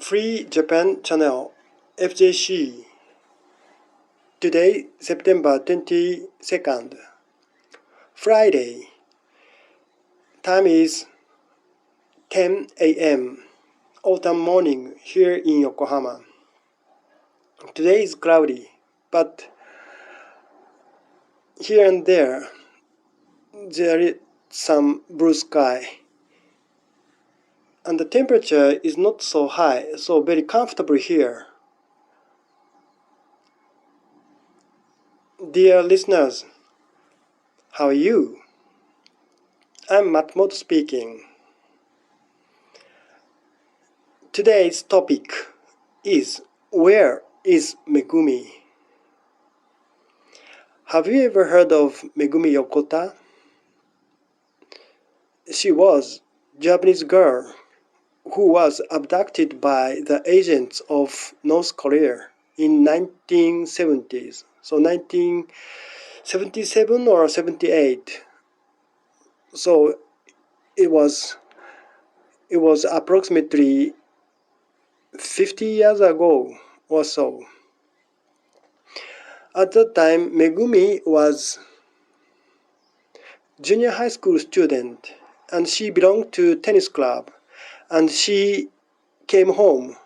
Free Japan Channel, FJC. Today, September 22nd, Friday. Time is 10 a.m. Autumn morning here in Yokohama. Today is cloudy, but here and there is some blue sky. And the temperature is not so high, so very comfortable here. Dear listeners, how are you? I'm Matsumoto speaking. Today's topic is, where is Megumi? Have you ever heard of Megumi Yokota? She was a Japanese girl who was abducted by the agents of North Korea in 1970s. So 1977 or 78. So it was approximately 50 years ago or so. At that time, Megumi was junior high school student, and she belonged to tennis club, and she came home.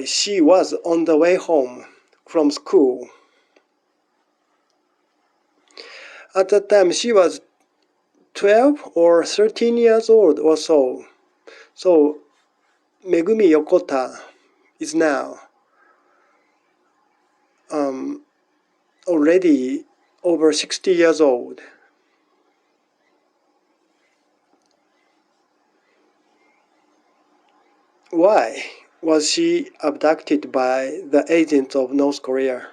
She was on the way home from school. At that time, she was 12 or 13 years old or so. So Megumi Yokota is now already over 60 years old. Why was she abducted by the agents of North Korea?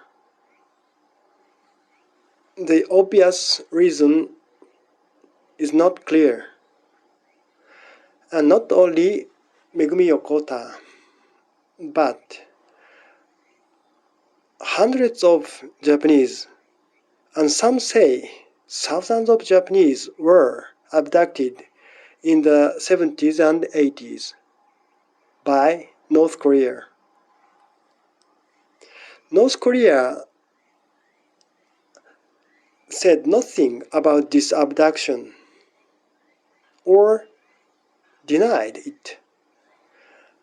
The obvious reason is not clear. And not only Megumi Yokota, but hundreds of Japanese, and some say thousands of Japanese, were abducted in the 70s and 80s by North Korea. North Korea said nothing about this abduction or denied it.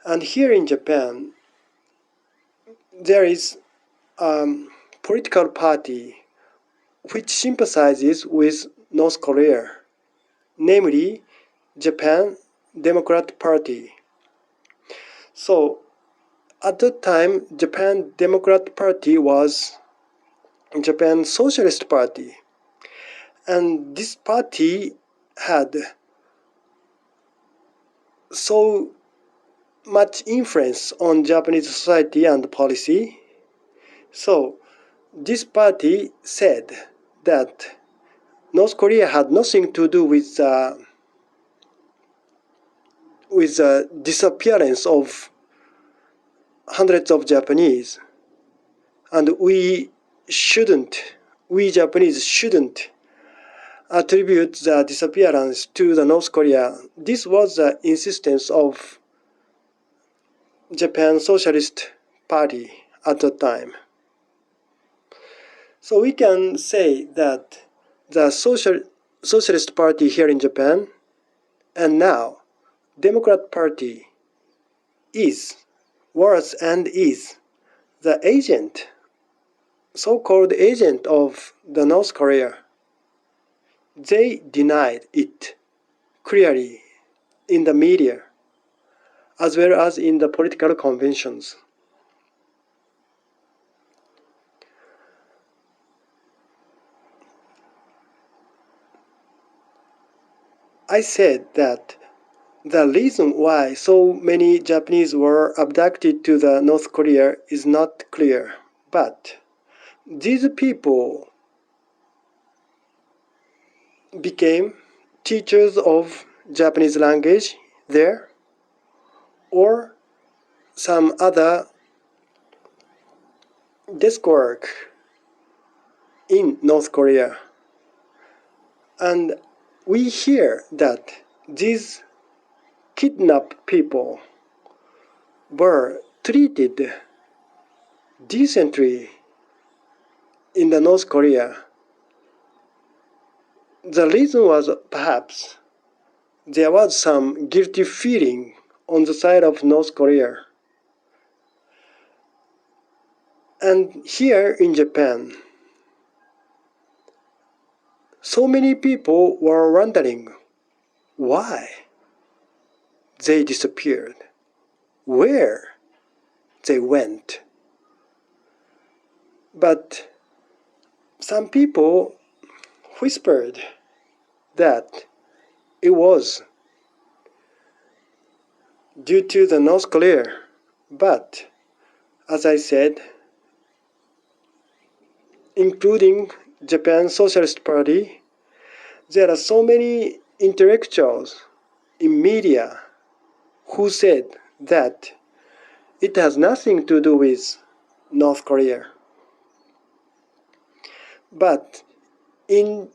And here in Japan, there is a political party which sympathizes with North Korea, namely Japan Democratic Party. So at that time, Japan Democratic Party was Japan Socialist Party, and this party had so much influence on Japanese society and policy. So this party said that North Korea had nothing to do with the disappearance of hundreds of Japanese, and we Japanese shouldn't attribute the disappearance to the North Korea. This was the insistence of Japan Socialist Party at the time. So we can say that the Socialist Party here in Japan, and now Democrat Party, was the agent, so-called agent of the North Korea. They denied it clearly in the media as well as in the political conventions. I said that the reason why so many Japanese were abducted to the North Korea is not clear, but these people became teachers of Japanese language there, or some other desk work in North Korea. And we hear that these kidnapped people were treated decently in the North Korea. The reason was perhaps there was some guilty feeling on the side of North Korea. And here in Japan, so many people were wondering why they disappeared, where they went. But some people whispered that it was due to the North Korea. But as I said, including Japan Socialist Party, there are so many intellectuals in media who said that it has nothing to do with North Korea. But in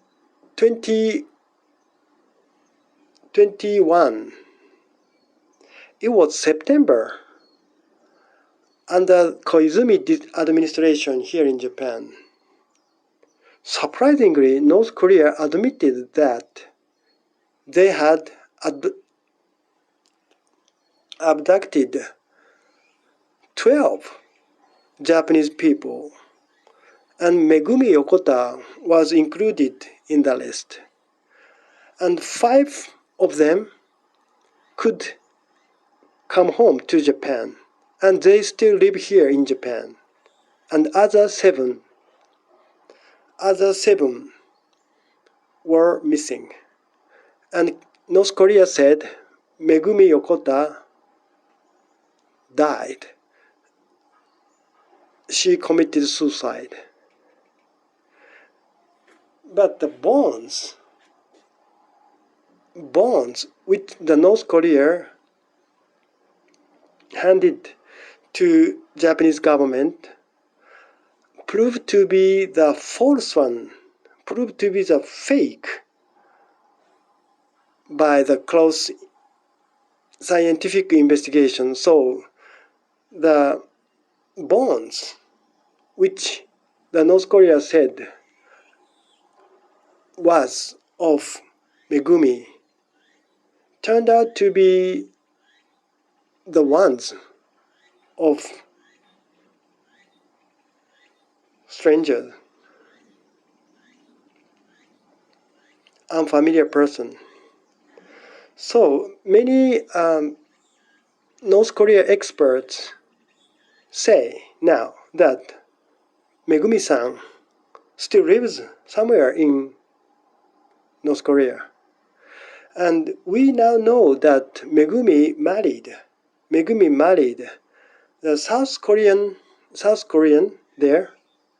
2021, it was September, under Koizumi administration here in Japan. Surprisingly, North Korea admitted that they had abducted 12 Japanese people, and Megumi Yokota was included in the list. And 5 of them could come home to Japan, and they still live here in Japan. And other seven were missing. And North Korea said Megumi Yokota died. She committed suicide. But the bonds which the North Korea handed to Japanese government proved to be the false one, proved to be the fake by the close scientific investigation. So the bonds which the North Korea said was of Megumi turned out to be the ones of strangers, unfamiliar person. So many North Korea experts say now that Megumi-san still lives somewhere in North Korea. And we now know that Megumi married the South Korean there,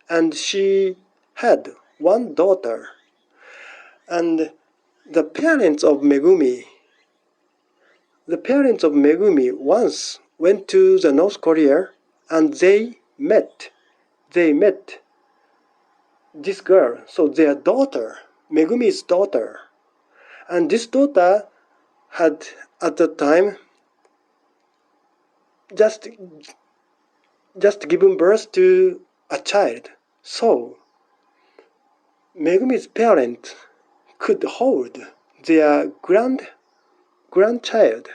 and she had one daughter. And the parents of Megumi once went to the North Korea, and they met this girl, so their daughter, Megumi's daughter. And this daughter had at the time just given birth to a child. So Megumi's parents could hold their grandchild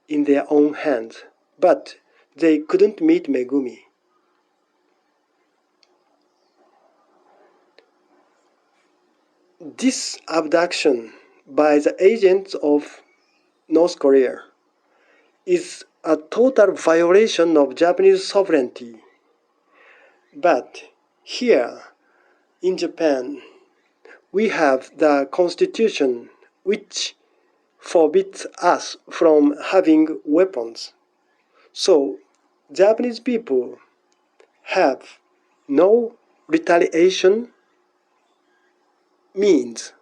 in their own hands, but they couldn't meet Megumi. This abduction by the agents of North Korea is a total violation of Japanese sovereignty. But here in Japan, we have the constitution which forbids us from having weapons. So Japanese people have no retaliation means.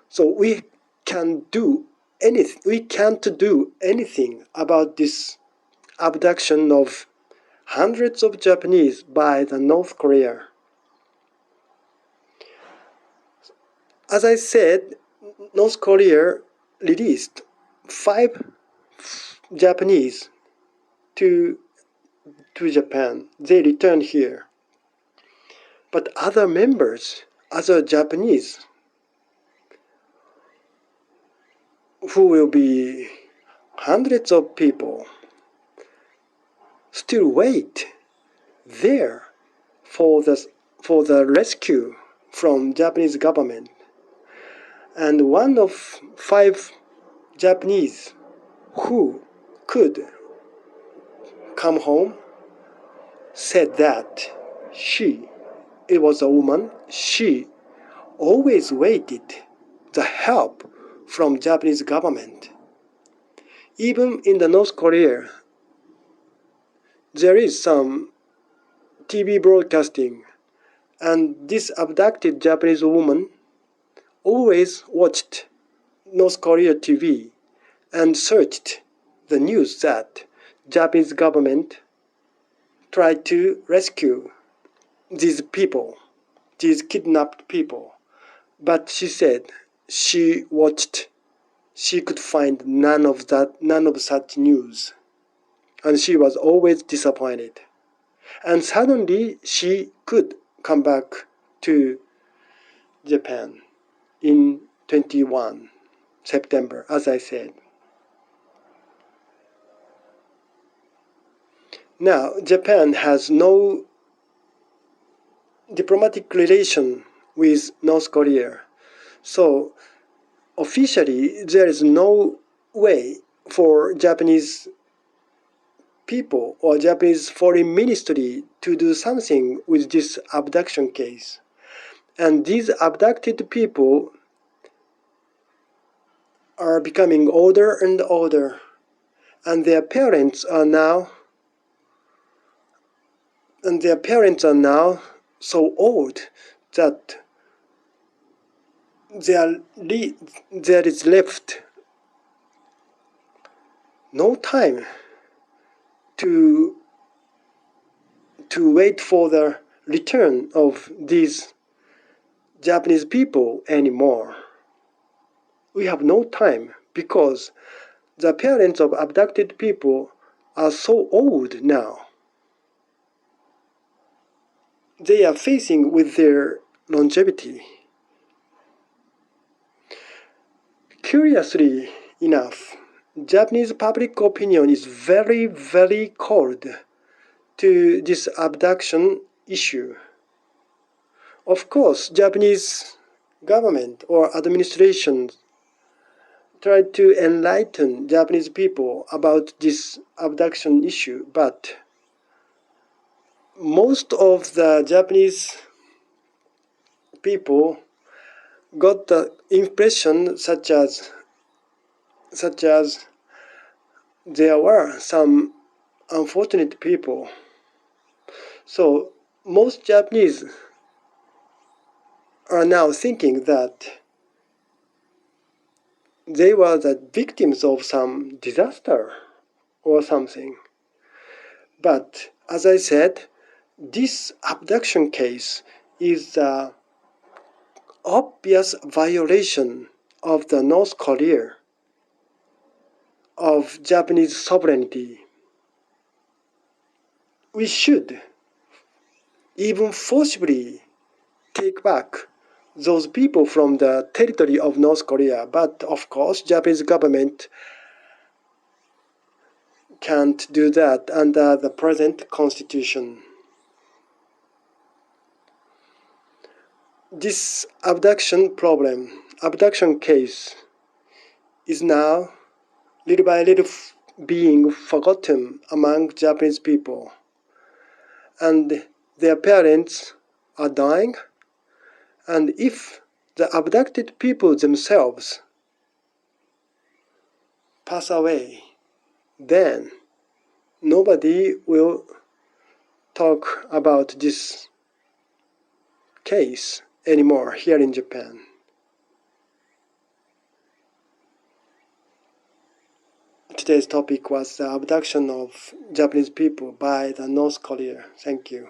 So we can't do anything about this abduction of hundreds of Japanese by the North Korea. As I said, North Korea released 5 Japanese to Japan. They returned here. But other members, other Japanese, who will be hundreds of people, still wait there for the rescue from Japanese government. And one of 5 Japanese who could come home said that it was a woman, she always waited the help from Japanese government. Even in the North Korea, there is some TV broadcasting, and this abducted Japanese woman always watched North Korea TV and searched the news that Japanese government tried to rescue these people, these kidnapped people. But she said she could find none of such news. And she was always disappointed. And suddenly she could come back to Japan in 21 September, as I said. Now, Japan has no diplomatic relation with North Korea. So, officially, there is no way for Japanese people or Japanese foreign ministry to do something with this abduction case. And these abducted people are becoming older and older, and their parents are now so old that there is left no time to wait for the return of these Japanese people anymore. We have no time because the parents of abducted people are so old now. They are facing with their longevity. Curiously enough, Japanese public opinion is very, very cold to this abduction issue. Of course, Japanese government or administration tried to enlighten Japanese people about this abduction issue, but most of the Japanese people got the impression such as there were some unfortunate people. So most Japanese are now thinking that they were the victims of some disaster or something. But as I said, this abduction case is an obvious violation of the North Korea, of Japanese sovereignty. We should even forcibly take back those people from the territory of North Korea. But of course, Japanese government can't do that under the present constitution. This abduction case is now little by little being forgotten among Japanese people. And their parents are dying. And if the abducted people themselves pass away, then nobody will talk about this case anymore here in Japan. Today's topic was the abduction of Japanese people by the North Korea. Thank you.